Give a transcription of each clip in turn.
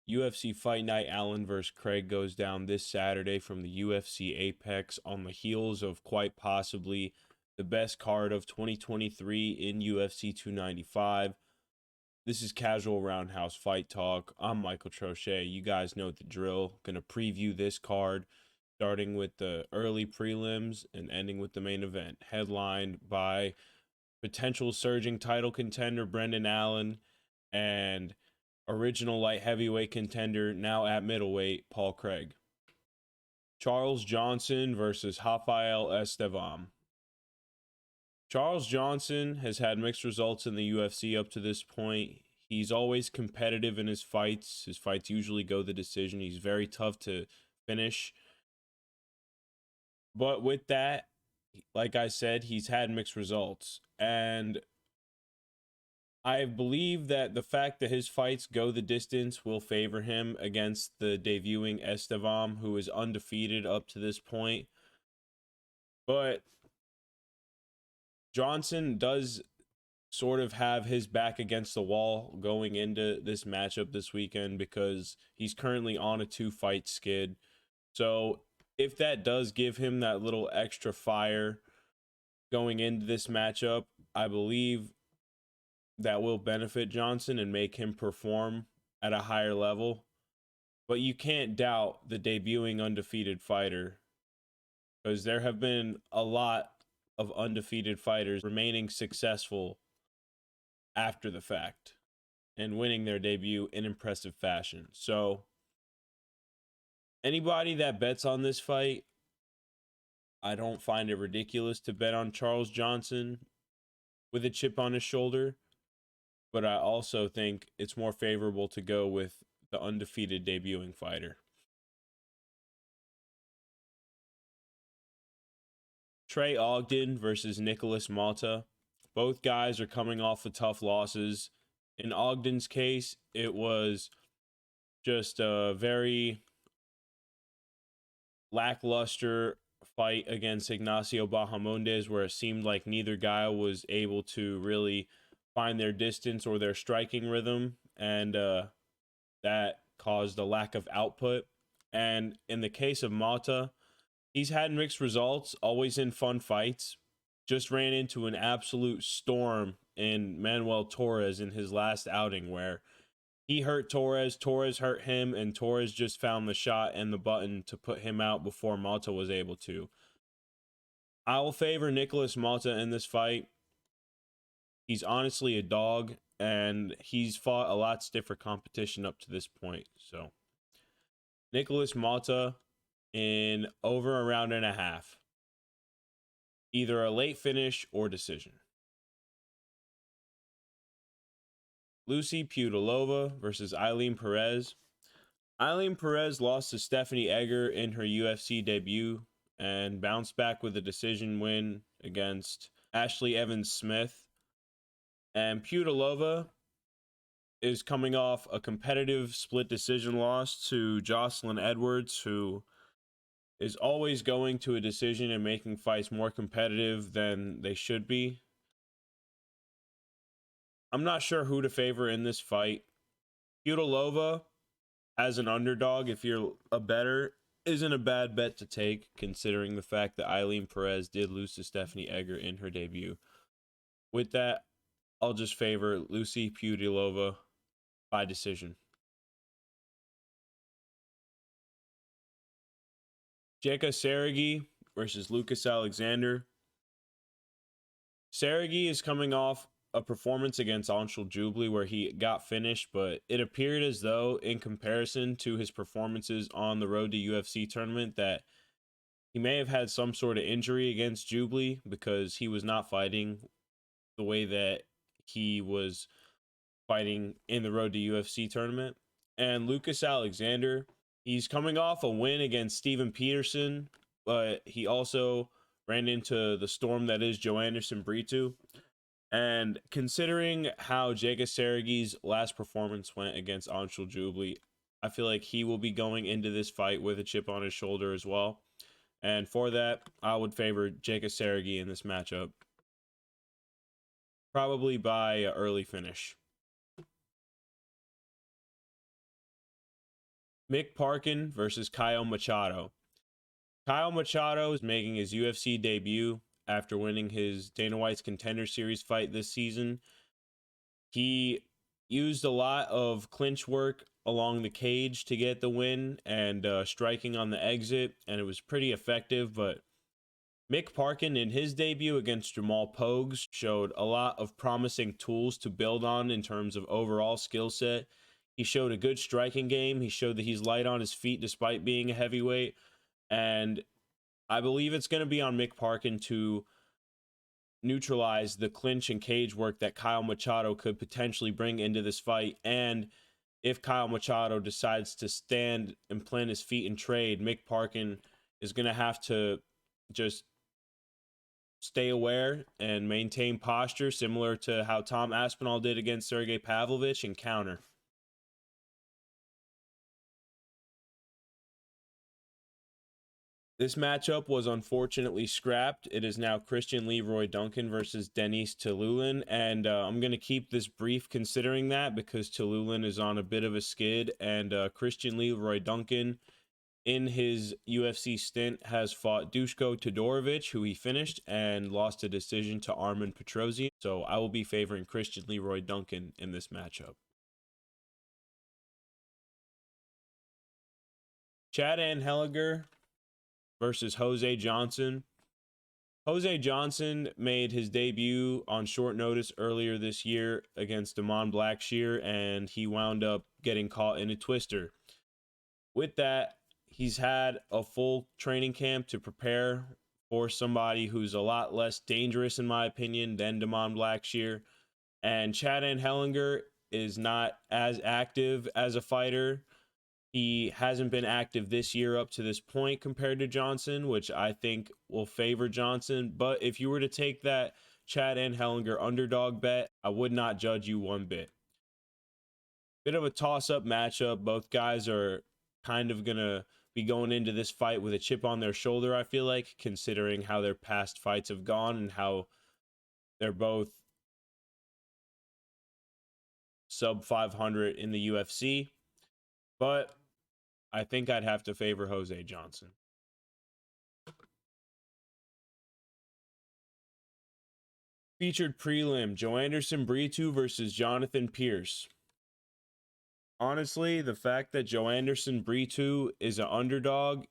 UFC Fight Night Ailin vs. Craig goes down this Saturday from the UFC Apex on the heels of quite possibly the best card of 2023 in UFC 295. This is Casual Roundhouse Fight Talk. I'm Michael Trochet. You guys know the drill. Gonna preview this card, starting with the early prelims and ending with the main event, headlined by potential surging title contender Brendan Allen and original light heavyweight contender, now at middleweight, Paul Craig. Charles Johnson versus Rafael Estevam. Charles Johnson has had mixed results in the UFC up to this point. He's always competitive in his fights. His fights usually go the decision. He's very tough to finish. But with that, like I said, he's had mixed results. And I believe that the fact that his fights go the distance will favor him against the debuting Estevam, who is undefeated up to this point. But Johnson does sort of have his back against the wall going into this matchup this weekend because he's currently on a 2-fight skid. So if that does give him that little extra fire going into this matchup, I believe that will benefit Johnson and make him perform at a higher level. But you can't doubt the debuting undefeated fighter, because there have been a lot of undefeated fighters remaining successful after the fact and winning their debut in impressive fashion. So anybody that bets on this fight, I don't find it ridiculous to bet on Charles Johnson with a chip on his shoulder. But I also think it's more favorable to go with the undefeated debuting fighter. Trey Ogden versus Nikolas Motta. Both guys are coming off of tough losses. In Ogden's case, it was just a very lackluster fight against Ignacio Bahamondes, where it seemed like neither guy was able to really find their distance or their striking rhythm, and that caused a lack of output. And in the case of Motta, he's had mixed results, always in fun fights. Just ran into an absolute storm in Manuel Torres in his last outing, where he hurt Torres, Torres hurt him, and Torres just found the shot and the button to put him out before Motta was able to. I will favor Nikolas Motta in this fight. He's honestly a dog, and he's fought a lot stiffer competition up to this point. So Nikolas Motta in over a round and a half. Either a late finish or decision. Lucie Pudilova versus Ailin Perez. Ailin Perez lost to Stephanie Egger in her UFC debut and bounced back with a decision win against Ashley Evans Smith. And Pudilova is coming off a competitive split decision loss to Jocelyn Edwards, who is always going to a decision and making fights more competitive than they should be. I'm not sure who to favor in this fight. Pudilova as an underdog, if you're a bettor, isn't a bad bet to take, considering the fact that Ailin Perez did lose to Stephanie Egger in her debut. With that, I'll just favor Lucie Pudilova by decision. Jeka Saragih versus Lucas Alexander. Saragih is coming off a performance against Anshul Jubli where he got finished, but it appeared as though, in comparison to his performances on the road to UFC tournament, that he may have had some sort of injury against Jubli, because he was not fighting the way that he was fighting in the road to UFC tournament. And Lucas Alexander, he's coming off a win against Steven Peterson, but he also ran into the storm that is Joanderson Brito. And considering how Jeka Saragih's last performance went against Anshul Jubli, I feel like he will be going into this fight with a chip on his shoulder as well. And for that, I would favor Jeka Saragih in this matchup. Probably by an early finish. Mick Parkin versus Caio Machado. Caio Machado is making his UFC debut after winning his Dana White's Contender Series fight this season. He used a lot of clinch work along the cage to get the win and striking on the exit, and it was pretty effective. But Mick Parkin, in his debut against Jamal Pogues, showed a lot of promising tools to build on in terms of overall skill set. He showed a good striking game. He showed that he's light on his feet despite being a heavyweight. And I believe it's going to be on Mick Parkin to neutralize the clinch and cage work that Caio Machado could potentially bring into this fight. And if Caio Machado decides to stand and plant his feet and trade, Mick Parkin is going to have to just stay aware and maintain posture, similar to how Tom Aspinall did against Sergey Pavlovich, and counter. This matchup was unfortunately scrapped. It is now Christian LeRoy Duncan versus Denis Tiuliulin, and I'm going to keep this brief considering that because Tiuliulin is on a bit of a skid, and Christian LeRoy Duncan, in his UFC stint, has fought Dushko Todorovic, who he finished, and lost a decision to Armen Petrosian. So I will be favoring Christian LeRoy Duncan in this matchup. Chad Anheliger versus Jose Johnson. Jose Johnson made his debut on short notice earlier this year against Damon Blackshear, and he wound up getting caught in a twister. With that, he's had a full training camp to prepare for somebody who's a lot less dangerous, in my opinion, than Damon Blackshear. And Chad Anheliger is not as active as a fighter. He hasn't been active this year up to this point compared to Johnson, which I think will favor Johnson. But if you were to take that Chad Anheliger underdog bet, I would not judge you one bit. Bit of a toss-up matchup. Both guys are kind of going to be going into this fight with a chip on their shoulder, I feel like, considering how their past fights have gone and how they're both sub 500 in the UFC. But I think I'd have to favor Jose Johnson. Featured prelim, Joanderson Brito versus Jonathan Pearce. Honestly, the fact that Joanderson Brito is an underdog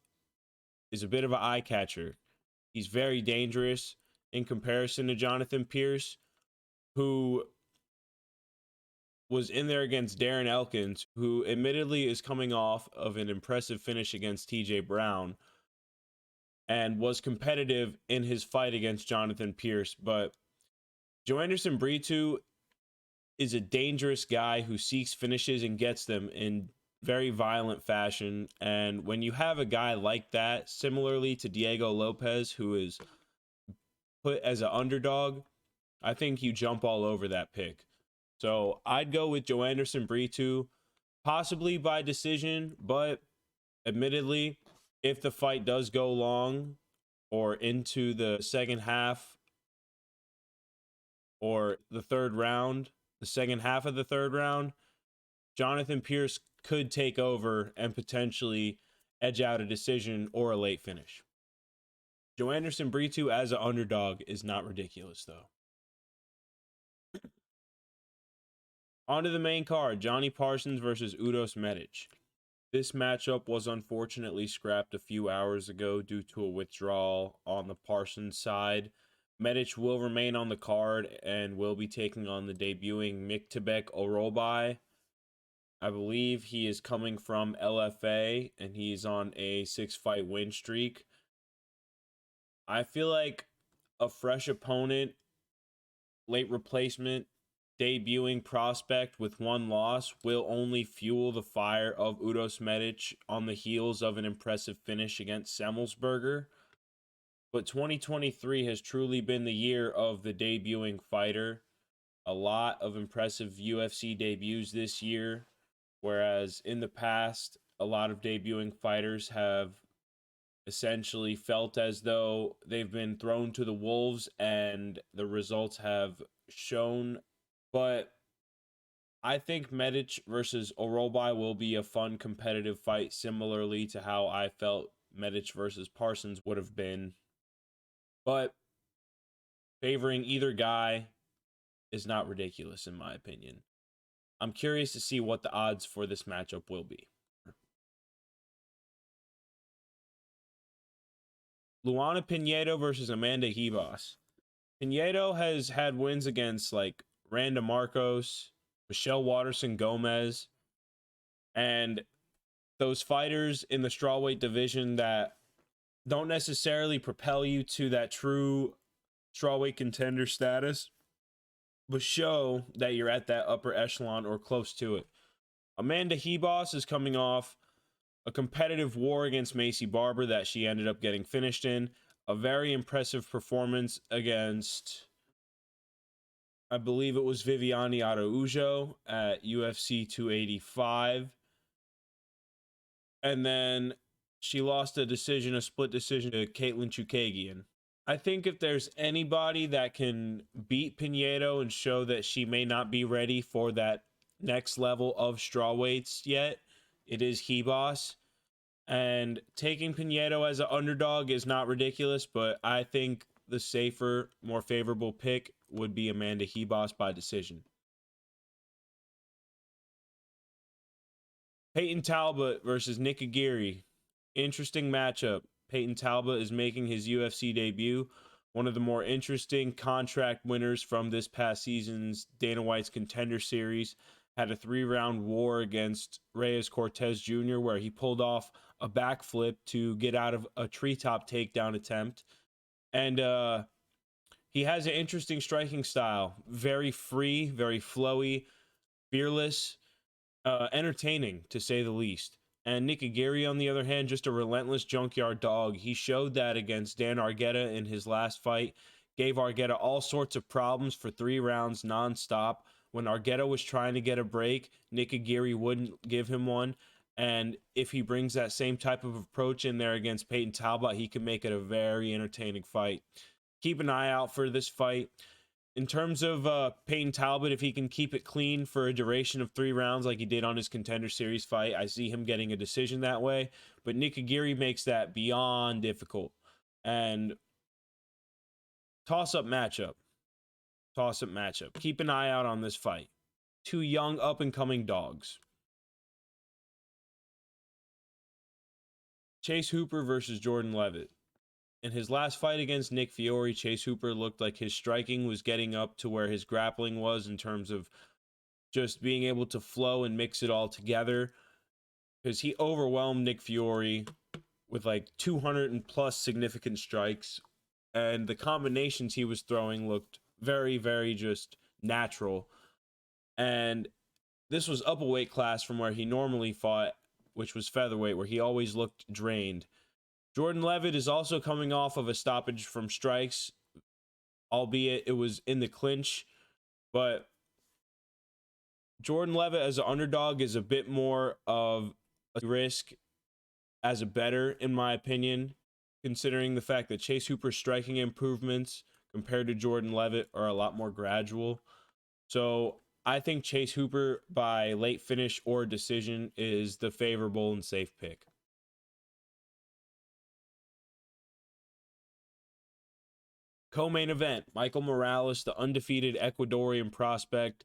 is a bit of an eye catcher. He's very dangerous in comparison to Jonathan Pearce, who was in there against Darren Elkins, who admittedly is coming off of an impressive finish against TJ Brown and was competitive in his fight against Jonathan Pearce. But Joanderson Brito is a dangerous guy who seeks finishes and gets them in very violent fashion. And when you have a guy like that, similarly to Diego Lopez, who is put as an underdog, I think you jump all over that pick. So I'd go with Joanderson Brito, possibly by decision, but admittedly, if the fight does go long or into the second half or the third round, the second half of the third round, Jonathan Pearce could take over and potentially edge out a decision or a late finish. Joanderson Brito as an underdog is not ridiculous, though. On to the main card, Johnny Parsons versus Uros Medic. This matchup was unfortunately scrapped a few hours ago due to a withdrawal on the Parsons side. Medic will remain on the card and will be taking on the debuting Myktybek Orolbai. I believe he is coming from LFA and he's on a 6-fight win streak. I feel like a fresh opponent, late replacement, debuting prospect with one loss will only fuel the fire of Uros Medic on the heels of an impressive finish against Semmelsberger. But 2023 has truly been the year of the debuting fighter. A lot of impressive UFC debuts this year, whereas in the past, a lot of debuting fighters have essentially felt as though they've been thrown to the wolves and the results have shown. But I think Medic versus Orolbai will be a fun competitive fight, similarly to how I felt Medic versus Parsons would have been. But favoring either guy is not ridiculous, in my opinion. I'm curious to see what the odds for this matchup will be. Luana Pinheiro versus Amanda Ribas. Pinheiro has had wins against like Randa Marcos, Michelle Waterson Gomez, and those fighters in the strawweight division that don't necessarily propel you to that true strawweight contender status, but show that you're at that upper echelon or close to it. Amanda Ribas is coming off a competitive war against Macy Barber that she ended up getting finished in. A very impressive performance against, I believe it was Viviane Araújo at UFC 285. And then she lost a split decision to Caitlin Chukagian. I think if there's anybody that can beat Pinheiro and show that she may not be ready for that next level of strawweights yet, it is Ribas. And taking Pinheiro as an underdog is not ridiculous, but I think the safer, more favorable pick would be Amanda Ribas by decision. Payton Talbot versus Nick Aguirre. Interesting matchup. Payton Talbot is making his UFC debut. One of the more interesting contract winners from this past season's Dana White's Contender Series. Had a 3-round war against Reyes Cortez Jr. where he pulled off a backflip to get out of a treetop takedown attempt. And he has an interesting striking style. Very free, very flowy, fearless, entertaining, to say the least. And Nick Aguirre, on the other hand, just a relentless junkyard dog. He showed that against Dan Argueta in his last fight. Gave Argueta all sorts of problems for 3 rounds nonstop. When Argueta was trying to get a break, Nick Aguirre wouldn't give him one. And if he brings that same type of approach in there against Payton Talbot, he can make it a very entertaining fight. Keep an eye out for this fight. In terms of Payton Talbot, if he can keep it clean for a duration of 3 rounds like he did on his Contender Series fight, I see him getting a decision that way. But Nick Aguirre makes that beyond difficult. And toss-up matchup. Keep an eye out on this fight. 2 young, up-and-coming dogs. Chase Hooper versus Jordan Leavitt. In his last fight against Nick Fiore, Chase Hooper looked like his striking was getting up to where his grappling was in terms of just being able to flow and mix it all together, because he overwhelmed Nick Fiore with like 200 and plus significant strikes, and the combinations he was throwing looked very, very just natural. And this was up a weight class from where he normally fought, which was featherweight, where he always looked drained. Jordan Leavitt is also coming off of a stoppage from strikes, albeit it was in the clinch. But Jordan Leavitt as an underdog is a bit more of a risk as a better, in my opinion, considering the fact that Chase Hooper's striking improvements compared to Jordan Leavitt are a lot more gradual. So I think Chase Hooper by late finish or decision is the favorable and safe pick. Co-main event, Michael Morales, the undefeated Ecuadorian prospect,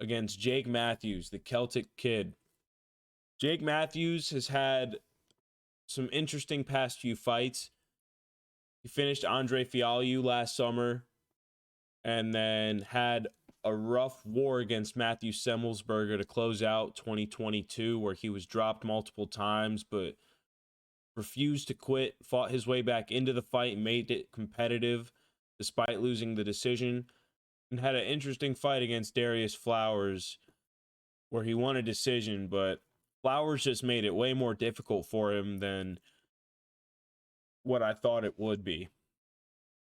against Jake Matthews, the Celtic Kid. Jake Matthews has had some interesting past few fights. He finished Andre Fialho last summer and then had a rough war against Matthew Semmelsberger to close out 2022, where he was dropped multiple times but refused to quit, fought his way back into the fight, and made it competitive despite losing the decision, and had an interesting fight against Darius Flowers where he won a decision, but Flowers just made it way more difficult for him than what I thought it would be.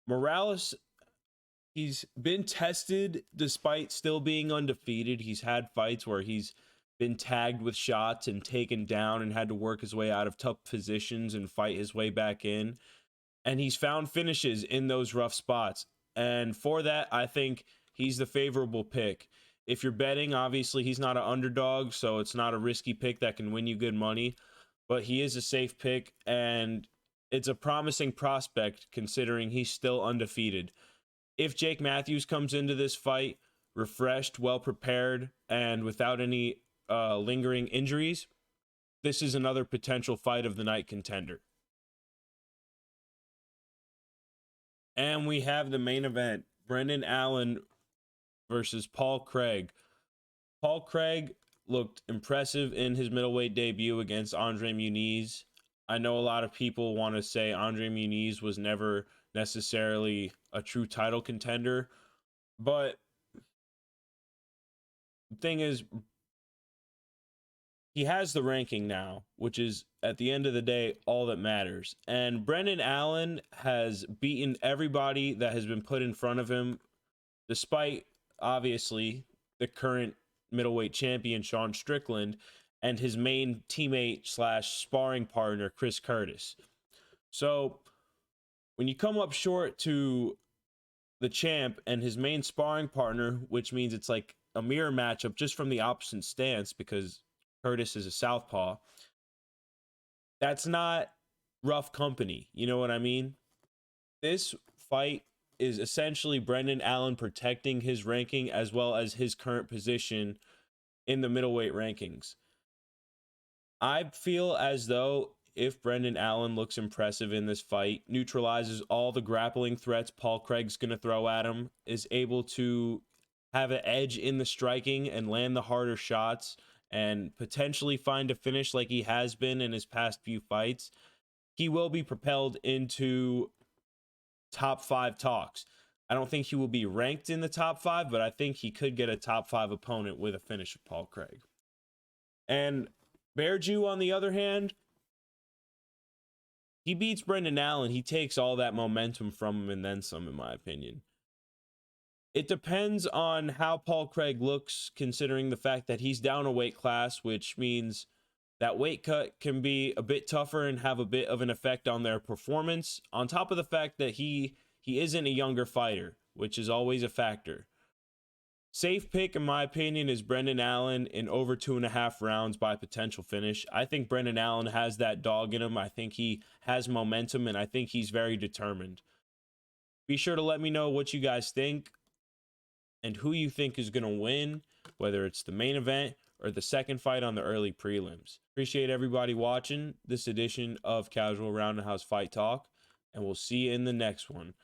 Morales, he's been tested despite still being undefeated. He's had fights where he's been tagged with shots and taken down and had to work his way out of tough positions and fight his way back in. And he's found finishes in those rough spots. And for that, I think he's the favorable pick. if you're betting, obviously he's not an underdog, so it's not a risky pick that can win you good money, but he is a safe pick, and it's a promising prospect considering he's still undefeated. If Jake Matthews comes into this fight refreshed, well prepared, and without any lingering injuries, this is another potential fight of the night contender. And we have the main event, Brendan Allen versus Paul Craig. Paul Craig looked impressive in his middleweight debut against Andre Muniz. I know a lot of people want to say Andre Muniz was never necessarily a true title contender, but the thing is, he has the ranking now, which is at the end of the day all that matters. And Brendan Allen has beaten everybody that has been put in front of him, despite obviously the current middleweight champion Sean Strickland and his main teammate slash sparring partner Chris Curtis. So when you come up short to the champ and his main sparring partner, which means it's like a mirror matchup just from the opposite stance because Curtis is a southpaw, that's not rough company. You know what I mean? This fight is essentially Brendan Allen protecting his ranking as well as his current position in the middleweight rankings. I feel as though if Brendan Allen looks impressive in this fight, neutralizes all the grappling threats Paul Craig's going to throw at him, is able to have an edge in the striking and land the harder shots and potentially find a finish like he has been in his past few fights, he will be propelled into top 5 talks. I don't think he will be ranked in the top 5, but I think he could get a top 5 opponent with a finish of Paul Craig. And Bearju, on the other hand, he beats Brendan Allen. He takes all that momentum from him and then some, in my opinion. It depends on how Paul Craig looks, considering the fact that he's down a weight class, which means that weight cut can be a bit tougher and have a bit of an effect on their performance, on top of the fact that he isn't a younger fighter, which is always a factor. Safe pick, in my opinion, is Brendan Allen in over 2.5 rounds by potential finish. I think Brendan Allen has that dog in him. I think he has momentum, and I think he's very determined. Be sure to let me know what you guys think and who you think is going to win, whether it's the main event or the second fight on the early prelims. Appreciate everybody watching this edition of Casual Roundhouse Fight Talk, and we'll see you in the next one.